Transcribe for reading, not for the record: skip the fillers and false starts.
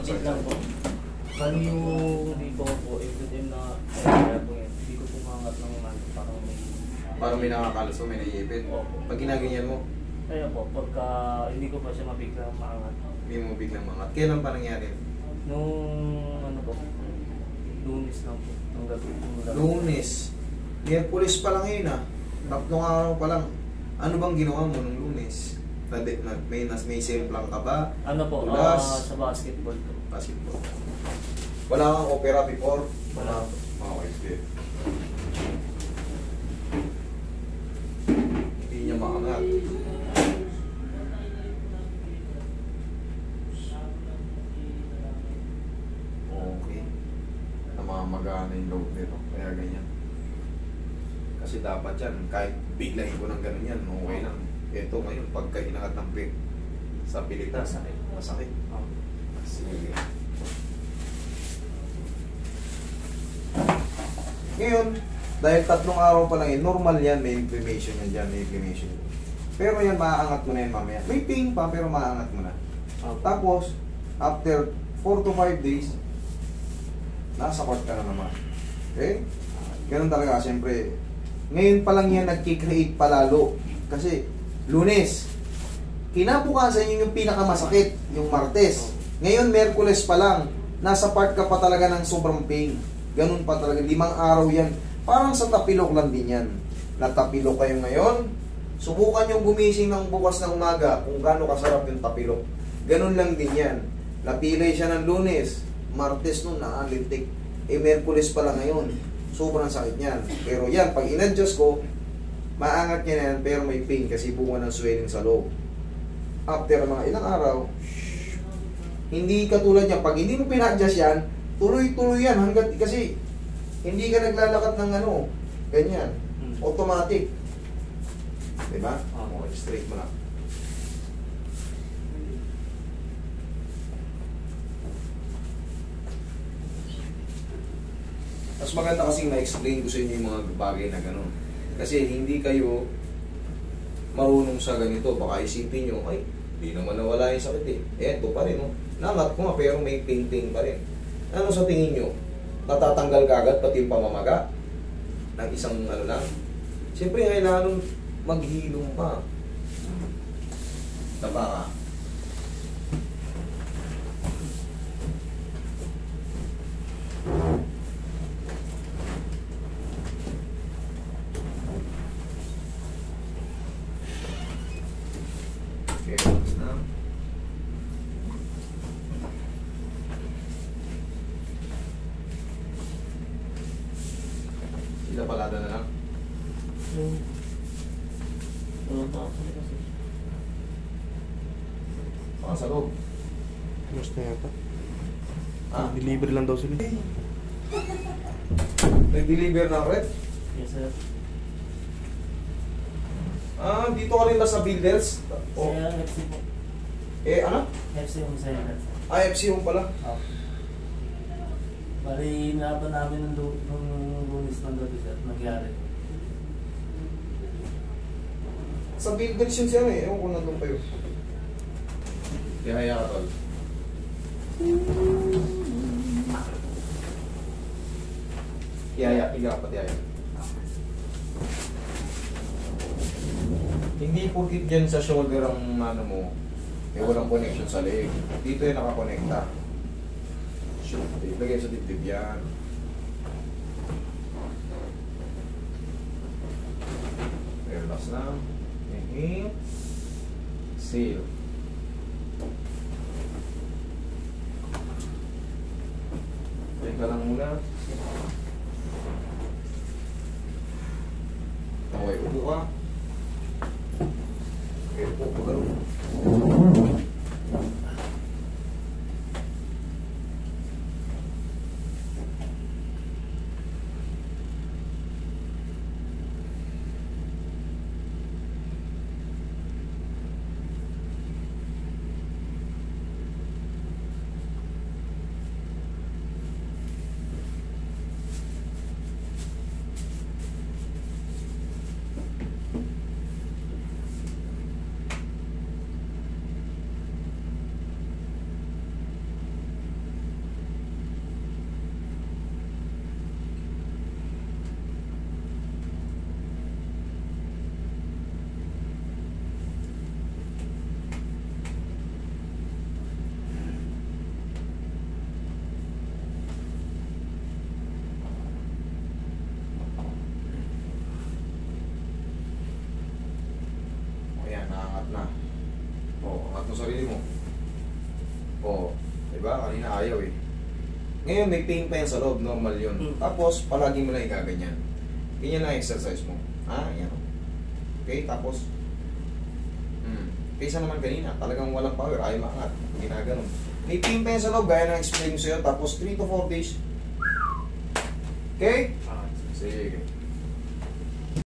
Wait lang po. Bali yung dito ko po, every time na kaya po yan, hindi ko po maangat ng ano, parang may... Parang may nakakalas mo, may naiipit. Opo. Pag ginaganyan mo, Kaya po, pagka hindi ko pa siya mabiglang maangat. hindi mo biglang mangat. Kailan pa nangyari? Nung ano po, Lunes lang po. Nung gabi. Lunes. Miyerkules pa lang yun ah. Tatlong araw pa lang. Ano bang ginawa mo nung Lunes? May semplang ka ba? Ano po, Tulas? sa basketball po. Basketball. Wala kang opera before? Wala. Okay, good. Hindi niya maangat. Okay. Namamagana yung load nito. Kaya ganyan. Kasi dapat yan, kahit biglayin ko ng ganun yan, okay lang. Ito ngayon, pagka inangat ng pit, sa pilitan, Masakit. Masakit. Sige. Ngayon, dahil tatlong araw pa lang normal yan, may inflammation yan dyan, may inflammation. Pero yan, maaangat mo na yan mamaya. May pain pa, pero maaangat mo na. Tapos, after 4 to 5 days, nasa court ka na naman. Okay? Ganun talaga, siyempre. Ngayon pa lang yan, nagkikreate palalo. Kasi, Lunes, kinabukasan yun yung pinakamasakit, yung Martes. Ngayon, Merkules pa lang, nasa part ka pa talaga ng sobrang pain. Ganun pa talaga, 5 araw yan. Parang sa tapilok lang din yan. Natapilok kayo ngayon, subukan yung gumising ng bukas ng umaga kung gaano kasarap yung tapilok. Ganun lang din yan. Napilay siya ng Lunes, Martes nun, naalintik. Merkules pa lang ngayon. Sobrang sakit niyan. Pero yan, pag in-adjust ko, maangat niya na yan, pero may pain kasi bunga ng swelling sa loob. After mga ilang araw, hindi katulad niya. Pag hindi mo pina-adjust yan, tuloy-tuloy yan hanggat kasi hindi ka naglalakad ng ano, ganyan. Automatic. Diba? Okay, straight mo lang. Mas maganda kasing na-explain ko sa inyo yung mga bagay na gano'n. Kasi hindi kayo marunong sa ganito. Baka isipin nyo, ay, hindi naman nawala yung sakit eh. Eto pa rin, oh. Nangat ko nga, pero may pain-pain pa rin. Ano sa tingin nyo? Natatanggal ka agad pati yung pamamaga? Ng isang ano lang? Siyempre, kailangan maghilom pa. Taba ka. Okay, tapos na. Sila palada na lang. Baka sa loob. Gusto yata. Ah, Delivery lang daw sila. nag-deliver ng red? Yes, sir. Ah, dito ka rin ba sa builders? Oh. Kaya FC po. Eh, ano? FC yung sa'yo. IFC mo pala. Bali, laban namin nung Lunes ng gabi, sir. Nagyari. Sa builders yun siya eh. Ewan ko nandun kayo. Kaya ka tol. Tiyaya, higa ka pa tiyaya. Hindi porkit dyan sa shoulder ang ano mo, eh walang connection sa leg. Dito yung nakakonekta. Ilagay sa dibdib yan. Relax na. Inhale. Exhale. Teka lang muna. Okay, upo ka. Okay, upo ka ganun. na. O, angat mo sarili mo. O, diba? Kanina ayaw eh. Ngayon, may pain pa yan sa loob. Normal yun. Tapos, palagi mo lang igaganyan. Ganyan lang exercise mo. Yan. Okay, tapos, kaysa naman kanina, talagang walang power, ayaw maangat. Ginaganon. May pain pa yan sa loob, gaya na explain ko sa'yo. Tapos, 3 to 4 days. Okay? Ah, Sige.